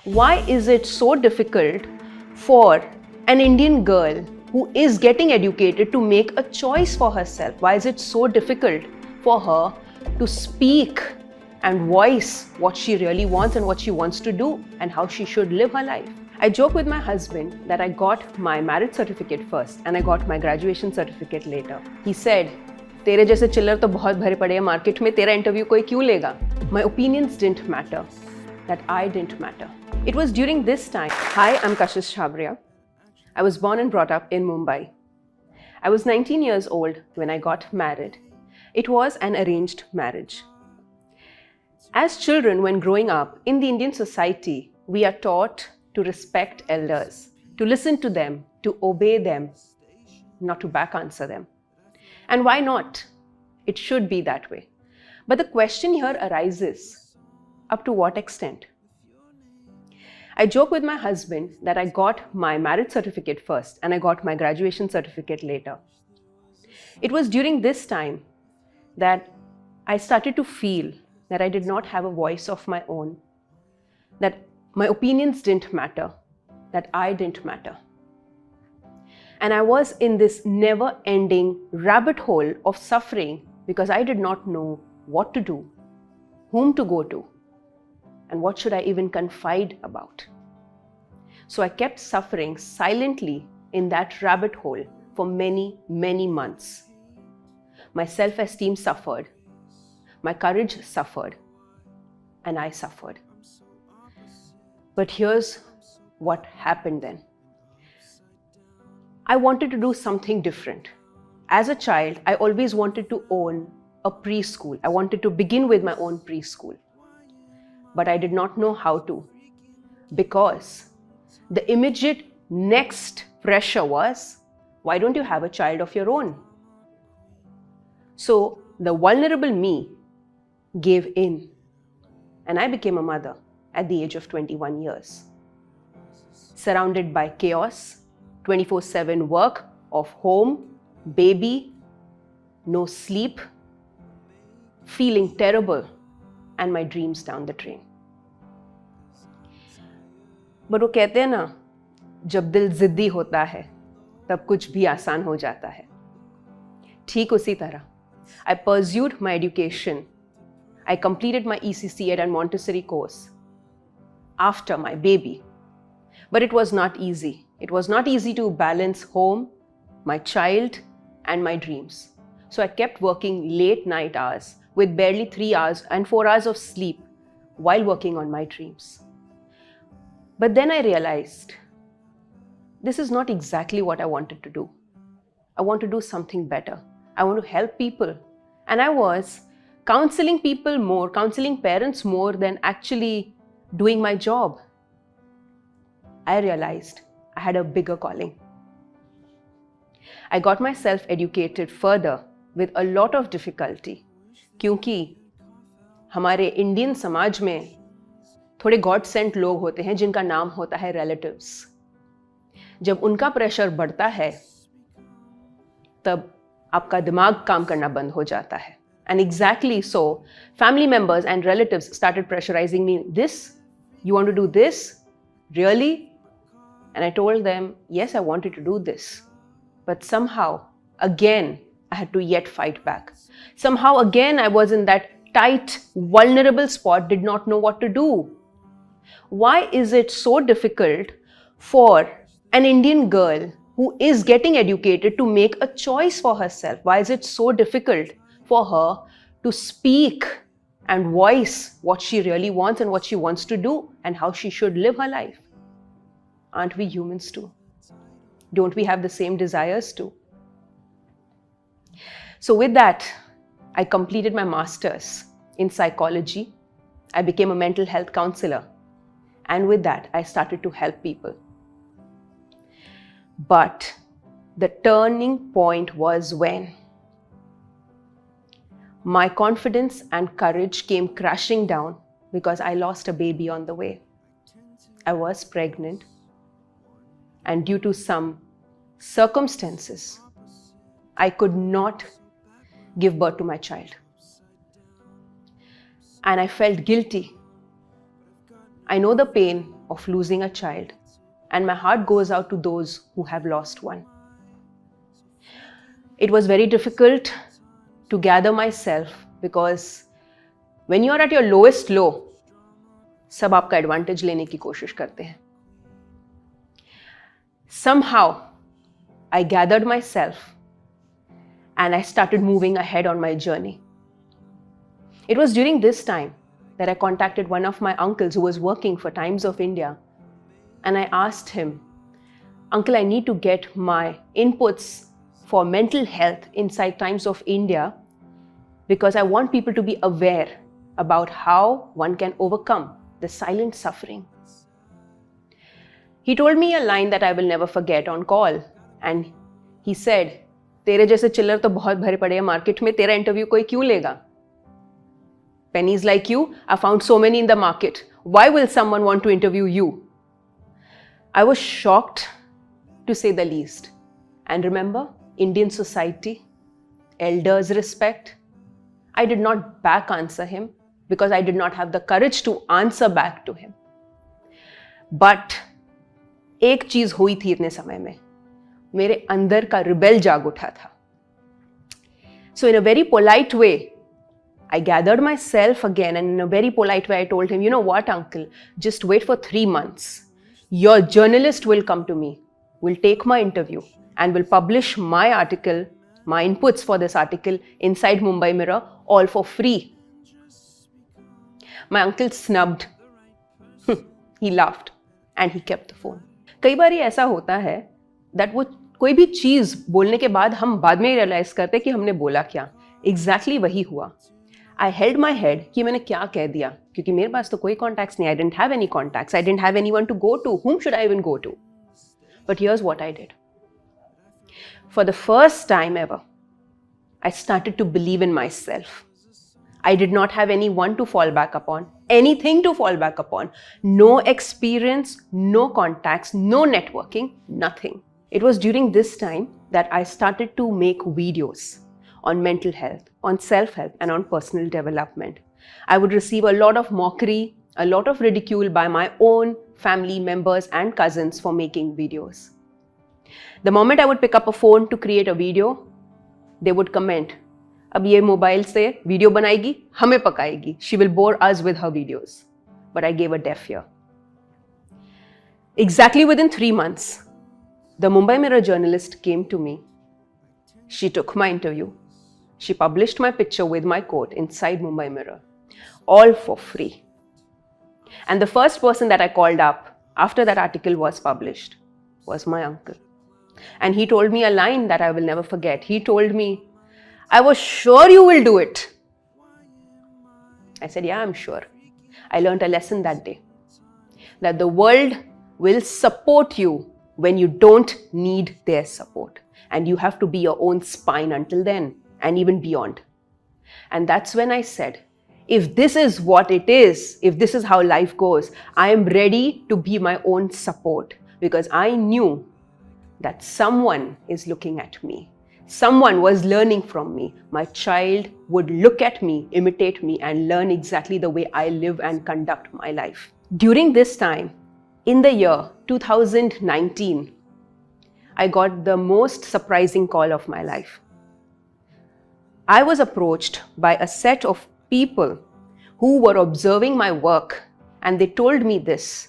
Why is it so difficult for an Indian girl who is getting educated to make a choice for herself? Why is it so difficult for her to speak and voice what she really wants and what she wants to do and how she should live her life? I joke with my husband that I got my marriage certificate first and I got my graduation certificate later. He said, तेरे जैसे चिल्लर तो बहुत भरे पड़े हैं market में, तेरा इंटरव्यू कोई क्यों लेगा? My opinions didn't matter, that I didn't matter. It was during this time. Hi, I'm Kashesh Chhabria. I was born and brought up in Mumbai. I was 19 years old when I got married. It was an arranged marriage. As children, when growing up in the Indian society, we are taught to respect elders, to listen to them, to obey them, not to back answer them. And why not? It should be that way. But the question here arises, up to what extent? I joke with my husband that I got my marriage certificate first and I got my graduation certificate later. It was during this time that I started to feel that I did not have a voice of my own, that my opinions didn't matter, that I didn't matter. And I was in this never-ending rabbit hole of suffering because I did not know what to do, whom to go to, and what should I even confide about. So I kept suffering silently in that rabbit hole for many, many months. My self-esteem suffered, my courage suffered, and I suffered. But here's what happened then. I wanted to do something different. As a child, I always wanted to own a preschool. I wanted to begin with my own preschool. But I did not know how to, because the immediate next pressure was, why don't you have a child of your own? So the vulnerable me gave in, and I became a mother at the age of 21 years. Surrounded by chaos, 24/7 work of home, baby, no sleep, feeling terrible, and my dreams down the drain. But वो कहते हैं ना, जब दिल जिद्दी होता है तब कुछ भी आसान हो जाता है. ठीक उसी तरह I pursued my education. I completed my ECC and Montessori course after my baby. But it was not easy. It was not easy to balance home, my child, and my dreams. So I kept working late night hours with barely 3 hours and 4 hours of sleep while working on my dreams. But then I realized this is not exactly what I wanted to do. I want to do something better. I want to help people. And I was counseling people more, counseling parents more than actually doing my job. I realized I had a bigger calling. I got myself educated further with a lot of difficulty, क्योंकि हमारे Indian समाज में थोड़े God Saint लोग होते हैं जिनका नाम होता है रिलेटिव्स. जब उनका प्रेशर बढ़ता है तब आपका दिमाग काम करना बंद हो जाता है. And exactly so, family members and relatives started pressurizing me. This? You want to do this? Really? And I told them, yes, I wanted to do this. But somehow, again, I had to yet fight back. Somehow, again, I was in that tight, vulnerable spot, did not know what to do. Why is it so difficult for an Indian girl who is getting educated to make a choice for herself? Why is it so difficult for her to speak and voice what she really wants and what she wants to do and how she should live her life? Aren't we humans too? Don't we have the same desires too? So with that, I completed my master's in psychology. I became a mental health counselor. And with that, I started to help people. But the turning point was when my confidence and courage came crashing down because I lost a baby on the way. I was pregnant, and due to some circumstances, I could not give birth to my child. And I felt guilty. I know the pain of losing a child, and my heart goes out to those who have lost one. It was very difficult to gather myself because when you are at your lowest low, सब आपका advantage लेने की कोशिश करते हैं. Somehow, I gathered myself and I started moving ahead on my journey. It was during this time that I contacted one of my uncles who was working for Times of India, and I asked him, Uncle, I need to get my inputs for mental health inside Times of India because I want people to be aware about how one can overcome the silent suffering. He told me a line that I will never forget on call, and he said, तेरे जैसे चिल्लर तो बहुत भरे पड़े हैं market में, तेरा इंटरव्यू कोई क्यों लेगा? Pennies like you are found so many in the market. Why will someone want to interview you? I was shocked, to say the least. And remember, Indian society, elders' respect. I did not back answer him because I did not have the courage to answer back to him. But एक चीज हुई थी इतने समय में, मेरे अंदर का रिबेल जाग उठा था. So in a very polite way, I gathered myself again, and in a very polite way I told him, you know what, uncle, just wait for 3 months. Your journalist will come to me, will take my interview and will publish my article, my inputs for this article inside Mumbai Mirror, all for free. My uncle snubbed. He laughed and he kept the phone. कई बार ये ऐसा होता है that वो कोई भी चीज बोलने के बाद हम बाद में ही रियलाइज करते कि हमने बोला क्या. Exactly वही हुआ. I held my head कि मैंने क्या कह दिया, क्योंकि मेरे पास तो कोई contacts नहीं. I didn't have any contacts. I didn't have anyone to go to. Whom should I even go to? But here's what I did. For the first time ever, I started to believe in myself. I did not have anyone to fall back upon, anything to fall back upon. No experience, no contacts, no networking, nothing. It was during this time that I started to make videos on mental health, on self-help, and on personal development. I would receive a lot of mockery, a lot of ridicule by my own family members and cousins for making videos. The moment I would pick up a phone to create a video, they would comment, अब ये mobile से video बनाएगी, हमें पकाएगी. She will bore us with her videos. But I gave a deaf ear. Exactly within 3 months, the Mumbai Mirror journalist came to me. She took my interview. She published my picture with my quote inside Mumbai Mirror, all for free. And the first person that I called up after that article was published was my uncle. And he told me a line that I will never forget. He told me, I was sure you will do it. I said, yeah, I'm sure. I learned a lesson that day, that the world will support you when you don't need their support. And you have to be your own spine until then, and even beyond. And that's when I said, if this is what it is, if this is how life goes, I am ready to be my own support, because I knew that someone is looking at me. Someone was learning from me. My child would look at me, imitate me, and learn exactly the way I live and conduct my life. During this time, in the year 2019, I got the most surprising call of my life. I was approached by a set of people who were observing my work, and they told me this,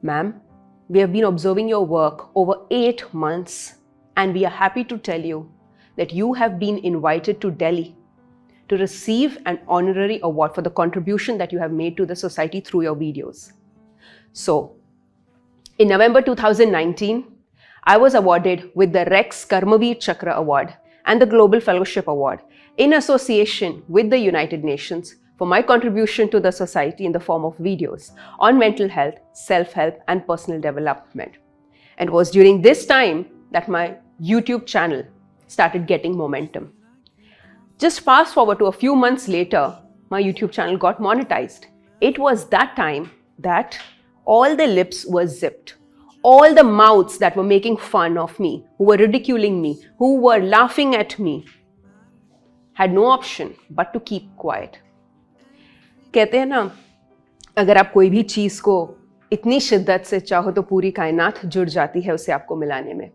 ma'am, we have been observing your work over 8 months, and we are happy to tell you that you have been invited to Delhi to receive an honorary award for the contribution that you have made to the society through your videos. So, in November 2019, I was awarded with the Rex Karmaveer Chakra Award and the Global Fellowship Award in association with the United Nations for my contribution to the society in the form of videos on mental health, self-help, and personal development. And it was during this time that my YouTube channel started getting momentum. Just fast forward to a few months later, my YouTube channel got monetized. It was that time that all the lips were zipped. All the mouths that were making fun of me, who were ridiculing me, who were laughing at me, had no option but to keep quiet. कहते हैं ना, अगर आप कोई भी चीज को इतनी शिद्दत से चाहो तो पूरी कायनात जुड़ जाती है उसे आपको मिलाने में.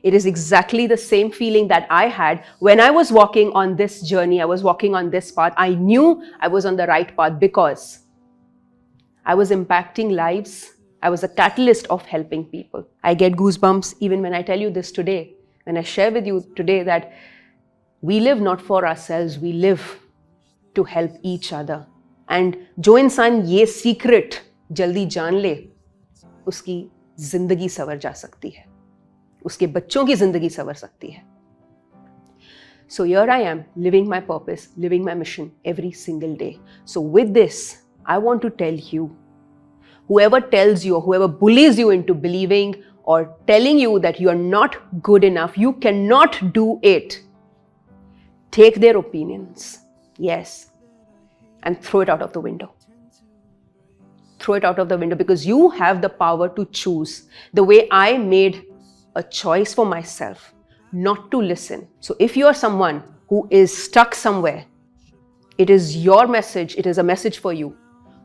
It is exactly the same feeling that I had when I was walking on this journey. I was walking on this path. I knew I was on the right path because I was impacting lives. I was a catalyst of helping people. I get goosebumps even when I tell you this today, when I share with you today that we live not for ourselves, we live to help each other. And जो इंसान ये secret जल्दी जान ले, उसकी जिंदगी संवर जा सकती है, उसके बच्चों की जिंदगी संवर सकती है. So here I am, living my purpose, living my mission every single day. So with this, I want to tell you, whoever tells you or whoever bullies you into believing or telling you that you are not good enough, you cannot do it, take their opinions, yes, and throw it out of the window. Throw it out of the window, because you have the power to choose. The way I made a choice for myself not to listen. So if you are someone who is stuck somewhere, it is your message, it is a message for you.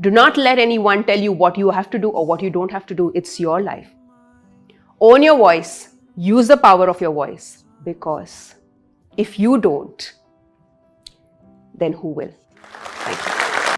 Do not let anyone tell you what you have to do or what you don't have to do. It's your life. Own your voice, use the power of your voice, because if you don't, then who will? Thank you.